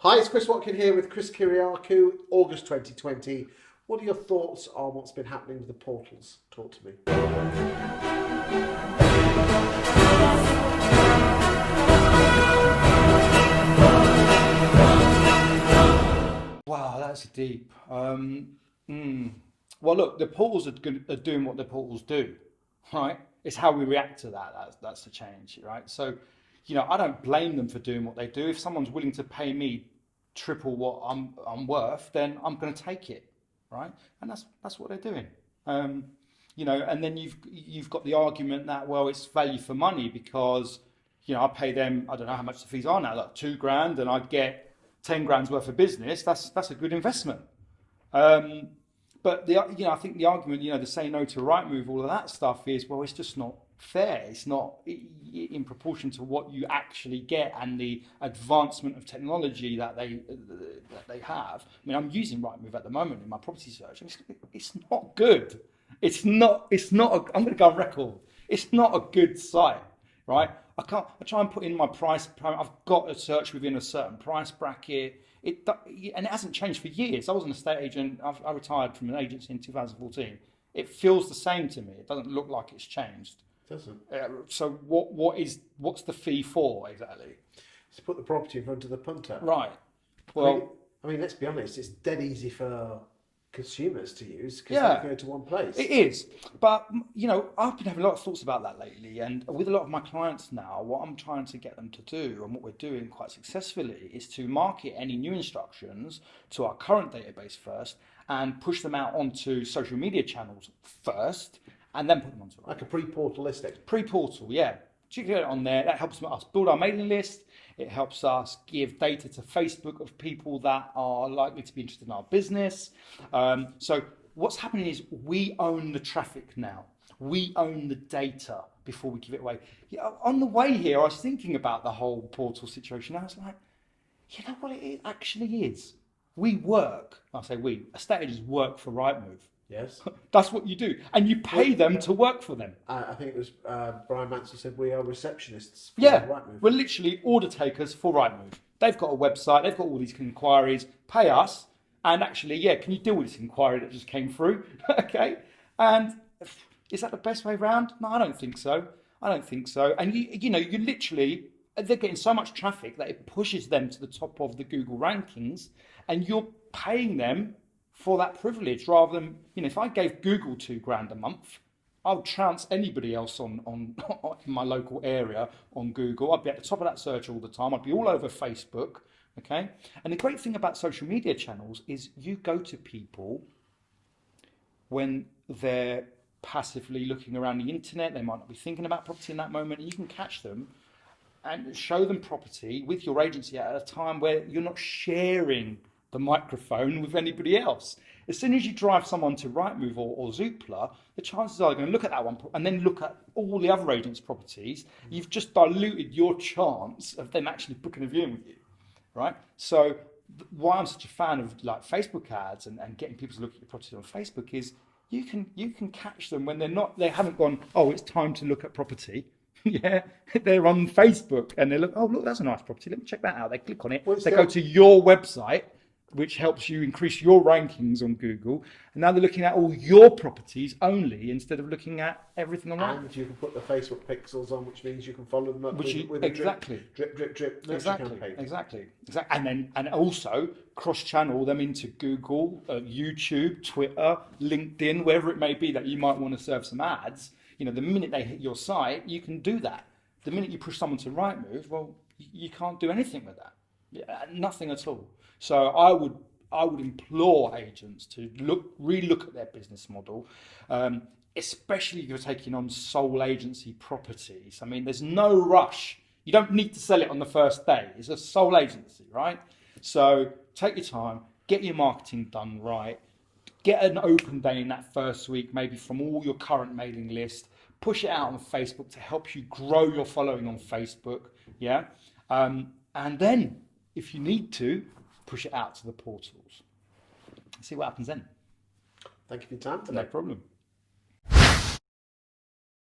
Hi, it's Chris Watkin here with Chris Kiriakou, August 2020. What are your thoughts on what's been happening with the portals? Talk to me. Wow, that's deep. Well, look, the portals are doing what the portals do, right? It's how we react to that. That's the change, right? So, I don't blame them for doing what they do. If someone's willing to pay me triple what I'm worth, then I'm going to take it, right? And that's what they're doing. And then you've got the argument that, well, it's value for money because I pay them, I don't know how much the fees are now, like 2 grand, and I get 10 grand's worth of business. That's a good investment. But I think the argument, the say no to Rightmove, all of that stuff is, well, it's just not fair. It's not in proportion to what you actually get and the advancement of technology that they have. I mean, I'm using Rightmove at the moment in my property search, and it's not good. It's not. I'm going to go on record. It's not a good site, right? I try and put in my price. I've got to search within a certain price bracket. And it hasn't changed for years. I was an estate agent. I retired from an agency in 2014. It feels the same to me. It doesn't look like it's changed. It doesn't. So what's the fee for exactly? To put the property in front of the punter. Right. Well, I mean, let's be honest. It's dead easy for consumers to use because yeah, they go to one place. it is. But, I've been having a lot of thoughts about that lately. And with a lot of my clients now, what I'm trying to get them to do, and what we're doing quite successfully, is to market any new instructions to our current database first and push them out onto social media channels first and then put them onto Like a pre-portal listing. Pre-portal, yeah. You can get it on there. That helps us build our mailing list. It helps us give data to Facebook of people that are likely to be interested in our business. So what's happening is we own the traffic now. We own the data before we give it away. On the way here, I was thinking about the whole portal situation. I was like, you know what it actually is? We work. I say we. Estate agents work for Rightmove. Yes. That's what you do. And you pay them to work for them. I think it was Brian Mansell said we are receptionists for Yeah, Rightmove. we're literally order takers for Rightmove. They've got a website, they've got all these inquiries, pay us, and actually, can you deal with this inquiry that just came through? Okay, and is that the best way around? No, I don't think so. And you literally, they're getting so much traffic that it pushes them to the top of the Google rankings, and you're paying them for that privilege rather than, if I gave Google 2 grand a month, I would trounce anybody else on in my local area on Google. I'd be at the top of that search all the time. I'd be all over Facebook, okay? And the great thing about social media channels is you go to people when they're passively looking around the internet. They might not be thinking about property in that moment, and you can catch them and show them property with your agency at a time where you're not sharing the microphone with anybody else. As soon as you drive someone to Rightmove or Zoopla, the chances are they're going to look at that one and then look at all the other agents' properties. You've just diluted your chance of them actually booking a viewing with you, right? So why I'm such a fan of like Facebook ads and getting people to look at your property on Facebook is you can catch them when they haven't gone, oh, it's time to look at property. Yeah, they're on Facebook and they look, oh, look, that's a nice property. Let me check that out. They click on it. They go to your website, which helps you increase your rankings on Google. And now they're looking at all your properties only instead of looking at everything online. And you can put the Facebook pixels on, which means you can follow them up with exactly. a drip campaign. Exactly. And also cross-channel them into Google, YouTube, Twitter, LinkedIn, wherever it may be that you might want to serve some ads. The minute they hit your site, you can do that. The minute you push someone to Rightmove, well, you can't do anything with that. Nothing at all. So I would implore agents to relook at their business model, especially if you're taking on sole agency properties. I mean, there's no rush. You don't need to sell it on the first day. It's a sole agency, right? So take your time, get your marketing done right, get an open day in that first week, maybe from all your current mailing list, push it out on Facebook to help you grow your following on Facebook, yeah? And then, if you need to, push it out to the portals. See what happens then. Thank you for your time today. No problem.